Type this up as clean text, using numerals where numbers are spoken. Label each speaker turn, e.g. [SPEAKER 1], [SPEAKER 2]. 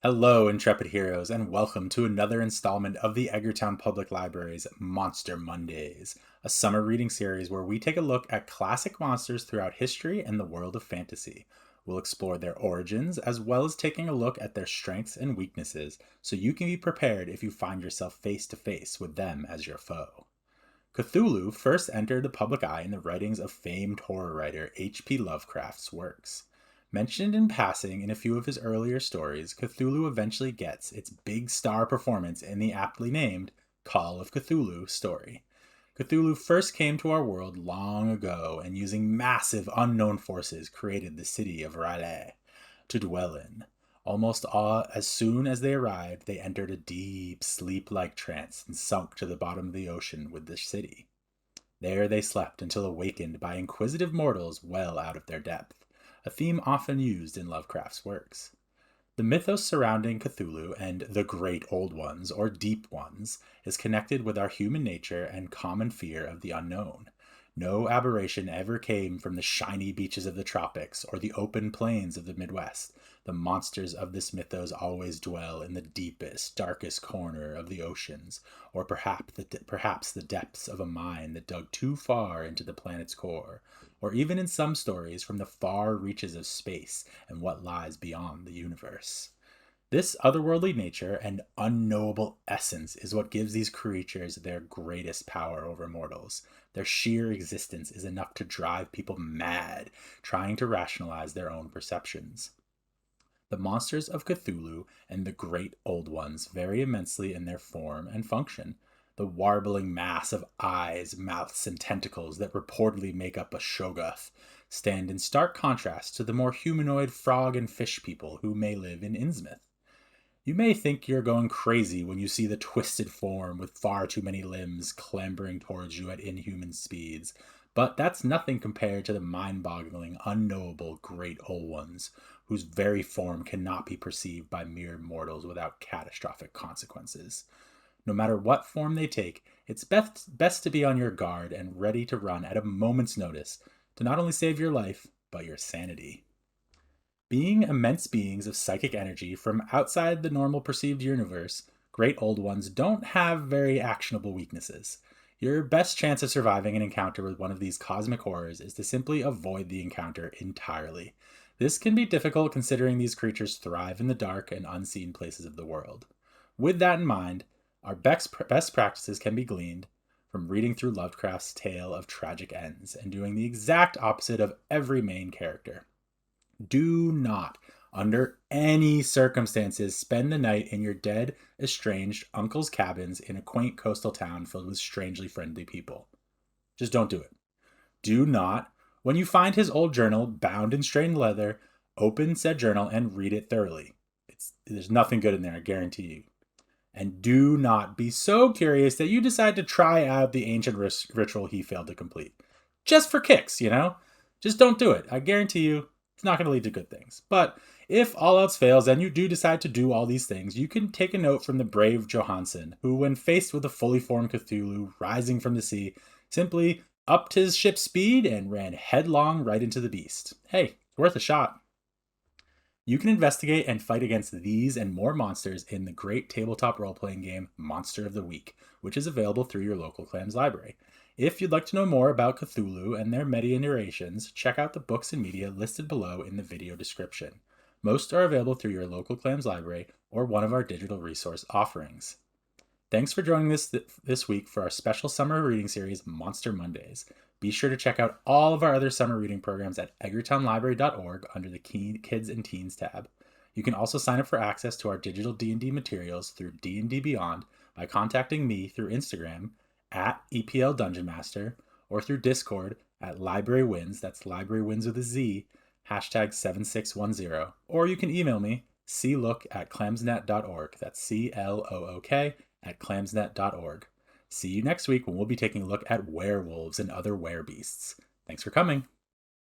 [SPEAKER 1] Hello, intrepid heroes, and welcome to another installment of the Edgartown Public Library's Monster Mondays, a summer reading series where we take a look at classic monsters throughout history and the world of fantasy. We'll explore their origins as well as taking a look at their strengths and weaknesses so you can be prepared if you find yourself face to face with them as your foe. Cthulhu first entered the public eye in the writings of famed horror writer H.P. Lovecraft's works. Mentioned in passing in a few of his earlier stories, Cthulhu eventually gets its big star performance in the aptly named Call of Cthulhu story. Cthulhu first came to our world long ago and using massive unknown forces created the city of R'lyeh to dwell in. Almost as soon as they arrived, they entered a deep sleep-like trance and sunk to the bottom of the ocean with the city. There they slept until awakened by inquisitive mortals well out of their depth, a theme often used in Lovecraft's works. The mythos surrounding Cthulhu and the Great Old Ones, or Deep Ones, is connected with our human nature and common fear of the unknown. No aberration ever came from the shiny beaches of the tropics or the open plains of the Midwest. The monsters of this mythos always dwell in the deepest, darkest corner of the oceans, or perhaps the depths of a mine that dug too far into the planet's core, or even in some stories from the far reaches of space and what lies beyond the universe. This otherworldly nature and unknowable essence is what gives these creatures their greatest power over mortals. Their sheer existence is enough to drive people mad, trying to rationalize their own perceptions. The monsters of Cthulhu and the Great Old Ones vary immensely in their form and function. The warbling mass of eyes, mouths, and tentacles that reportedly make up a Shoggoth stand in stark contrast to the more humanoid frog and fish people who may live in Innsmouth. You may think you're going crazy when you see the twisted form with far too many limbs clambering towards you at inhuman speeds, but that's nothing compared to the mind-boggling, unknowable Great Old Ones, whose very form cannot be perceived by mere mortals without catastrophic consequences. No matter what form they take, it's best to be on your guard and ready to run at a moment's notice to not only save your life, but your sanity. Being immense beings of psychic energy from outside the normal perceived universe, Great Old Ones don't have very actionable weaknesses. Your best chance of surviving an encounter with one of these cosmic horrors is to simply avoid the encounter entirely. This can be difficult considering these creatures thrive in the dark and unseen places of the world. With that in mind, our best practices can be gleaned from reading through Lovecraft's tale of tragic ends and doing the exact opposite of every main character. Do not, under any circumstances, spend the night in your dead, estranged uncle's cabins in a quaint coastal town filled with strangely friendly people. Just don't do it. Do not, when you find his old journal bound in strained leather, open said journal and read it thoroughly. There's nothing good in there, I guarantee you. And do not be so curious that you decide to try out the ancient ritual he failed to complete. Just for kicks, you know? Just don't do it. I guarantee you, it's not going to lead to good things. But if all else fails and you do decide to do all these things, you can take a note from the brave Johansen, who, when faced with a fully formed Cthulhu rising from the sea, simply upped his ship's speed and ran headlong right into the beast. Hey, worth a shot. You can investigate and fight against these and more monsters in the great tabletop role-playing game Monster of the Week, which is available through your local Clams library. If you'd like to know more about Cthulhu and their many iterations, check out the books and media listed below in the video description. Most are available through your local Clams library or one of our digital resource offerings. Thanks for joining us this week for our special summer reading series, Monster Mondays. Be sure to check out all of our other summer reading programs at edgartownlibrary.org under the Kids and Teens tab. You can also sign up for access to our digital D&D materials through D&D Beyond by contacting me through Instagram at EPL Dungeon Master or through Discord at Library Wins, that's Library Wins with a Z, hashtag 7610, or you can email me, clook@clamsnet.org, that's CLOOK at clamsnet.org. See you next week when we'll be taking a look at werewolves and other werebeasts. Thanks for coming.